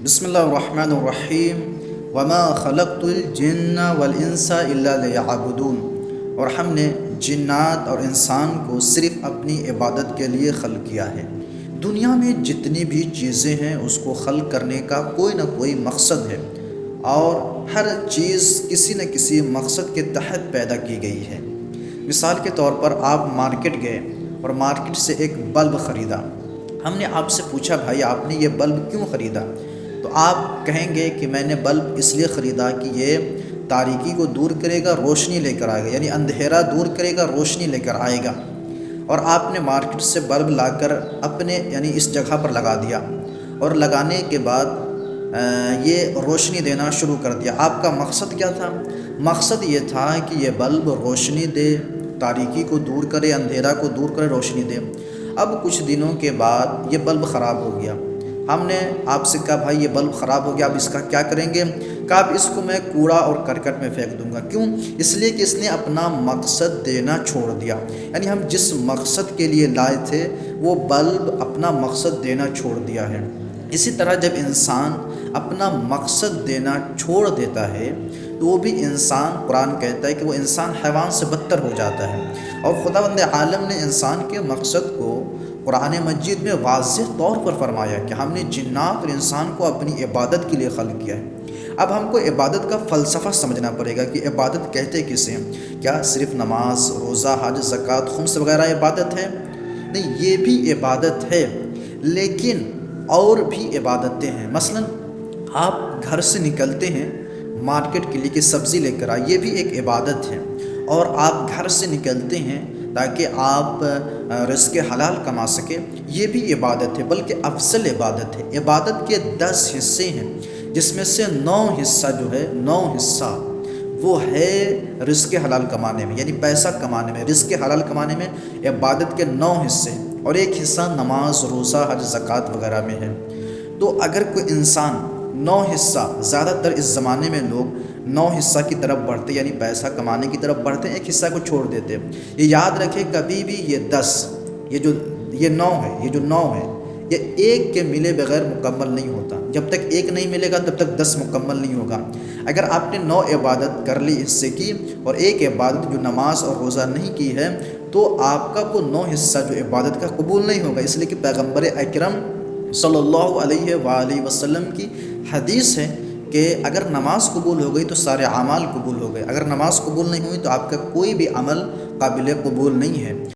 بسم اللہ الرحمن الرحیم وما خلقت الجن والانس الا لیعبدون، اور ہم نے جنات اور انسان کو صرف اپنی عبادت کے لیے خلق کیا ہے۔ دنیا میں جتنی بھی چیزیں ہیں اس کو خلق کرنے کا کوئی نہ کوئی مقصد ہے، اور ہر چیز کسی نہ کسی مقصد کے تحت پیدا کی گئی ہے۔ مثال کے طور پر آپ مارکیٹ گئے اور مارکیٹ سے ایک بلب خریدا۔ ہم نے آپ سے پوچھا بھائی آپ نے یہ بلب کیوں خریدا؟ تو آپ کہیں گے کہ میں نے بلب اس لیے خریدا کہ یہ تاریکی کو دور کرے گا، روشنی لے کر آئے گا، یعنی اندھیرا دور کرے گا، روشنی لے کر آئے گا۔ اور آپ نے مارکیٹ سے بلب لا کر اپنے یعنی اس جگہ پر لگا دیا، اور لگانے کے بعد یہ روشنی دینا شروع کر دیا۔ آپ کا مقصد کیا تھا؟ مقصد یہ تھا کہ یہ بلب روشنی دے، تاریکی کو دور کرے، اندھیرا کو دور کرے، روشنی دے۔ اب کچھ دنوں کے بعد یہ بلب خراب ہو گیا۔ ہم نے آپ سے کہا بھائی یہ بلب خراب ہو گیا، اب اس کا کیا کریں گے؟ کہا اب اس کو میں کوڑا اور کرکٹ میں پھینک دوں گا۔ کیوں؟ اس لیے کہ اس نے اپنا مقصد دینا چھوڑ دیا، یعنی ہم جس مقصد کے لیے لائے تھے وہ بلب اپنا مقصد دینا چھوڑ دیا ہے۔ اسی طرح جب انسان اپنا مقصد دینا چھوڑ دیتا ہے تو وہ بھی انسان، قرآن کہتا ہے کہ وہ انسان حیوان سے بدتر ہو جاتا ہے۔ اور خداوند عالم نے انسان کے مقصد کو قرآن مجید میں واضح طور پر فرمایا کہ ہم نے جنات اور انسان کو اپنی عبادت کے لیے خلق کیا ہے۔ اب ہم کو عبادت کا فلسفہ سمجھنا پڑے گا کہ عبادت کہتے کسے ہیں؟ کیا صرف نماز، روزہ، حج، زکوٰۃ، خمس وغیرہ عبادت ہے؟ نہیں، یہ بھی عبادت ہے، لیکن اور بھی عبادتیں ہیں۔ مثلا آپ گھر سے نکلتے ہیں مارکیٹ کے لیے کہ سبزی لے کر آئے، یہ بھی ایک عبادت ہے۔ اور آپ گھر سے نکلتے ہیں تاکہ آپ رزق حلال کما سکیں، یہ بھی عبادت ہے، بلکہ افضل عبادت ہے۔ عبادت کے 10 حصے ہیں، جس میں سے 9 حصہ جو ہے، 9 حصہ وہ ہے رزق حلال کمانے میں، یعنی پیسہ کمانے میں، رزق حلال کمانے میں عبادت کے 9 حصے، اور ایک حصہ نماز، روزہ، حج، زکوٰۃ وغیرہ میں ہے۔ تو اگر کوئی انسان 9 حصہ، زیادہ تر اس زمانے میں لوگ 9 حصہ کی طرف بڑھتے، یعنی پیسہ کمانے کی طرف بڑھتے، ایک حصہ کو چھوڑ دیتے۔ یہ یاد رکھے کبھی بھی یہ 10، یہ 9 ہے، یہ جو 9 ہے یہ ایک کے ملے بغیر مکمل نہیں ہوتا۔ جب تک ایک نہیں ملے گا تب تک 10 مکمل نہیں ہوگا۔ اگر آپ نے 9 عبادت کر لی، حصے کی، اور ایک عبادت جو نماز اور روزہ نہیں کی ہے، تو آپ کا وہ 9 حصہ جو عبادت کا قبول نہیں ہوگا، اس لیے کہ پیغمبر اکرم صلی اللہ علیہ وآلہ وسلم کی حدیث ہے کہ اگر نماز قبول ہو گئی تو سارے اعمال قبول ہو گئے، اگر نماز قبول نہیں ہوئی تو آپ کا کوئی بھی عمل قابل قبول نہیں ہے۔